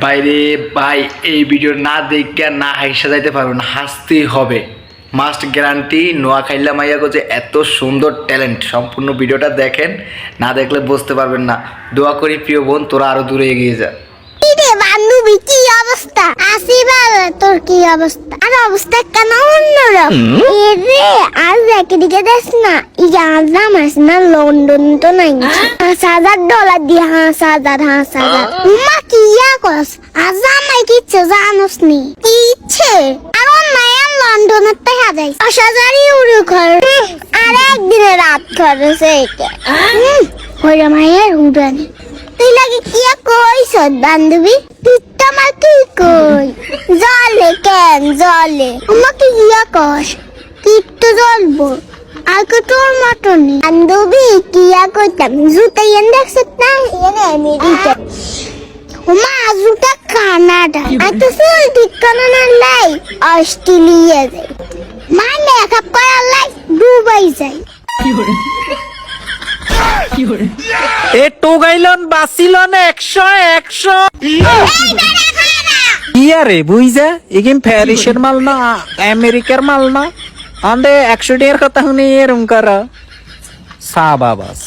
বাইরে ভাই এই ভিডিও না দেখে না হাসা যাইতে পারবো না, হাসতেই হবে মাস্ট গ্যারান্টি। নোয়াখাইলা মাইয়া যে এত সুন্দর ট্যালেন্ট, সম্পূর্ণ ভিডিওটা দেখেন, না দেখলে বুঝতে পারবেন না। দোয়া করি প্রিয় বোন তোরা আরো দূরে এগিয়ে যা। বান্ধবী কি অবস্থা? আসি বাবা, তোর কি অবস্থা? আর অবস্থা কেন অন্যরকম? আজ একদিকে দেখ না, আজাম আছে না, লন্ডন তো নাই $5,000 দিয়ে 5,000 মা কি করস? আজাম নাই কিচ্ছে জানোস নি কি ইচ্ছে? আর মায়া লন্ডনের টাকা দেয় 10,000 ইউরো খরচ, আর একদিনে রাত খরচ এইটা ওরা মায়ের উড়ানি। তুই লাগে কি কইছ বান্ধবী? তুই তো আমাকে কই জলে কেন জলে আমাকে ইয়া কস কি তো জ্বলবো আর তোর মতনই বান্ধবী কিয়া কইতাম জুতা এন দেখছ না এনে আমেরিকা ওমা জুতা কানাডা আর তো ফুল ঠিক কানাডা লাই অস্ট্রেলিয়া যাই মানে একা পড়া লাই দুবাই যাই। এ টোগাইলন বাসিলন 100 কি আরে বুঝা এগিন প্যারিসের মাল না আমেরিকার মাল না আন্ডে 100 টাকার কথা শুনি এরম করা সাবাবাস।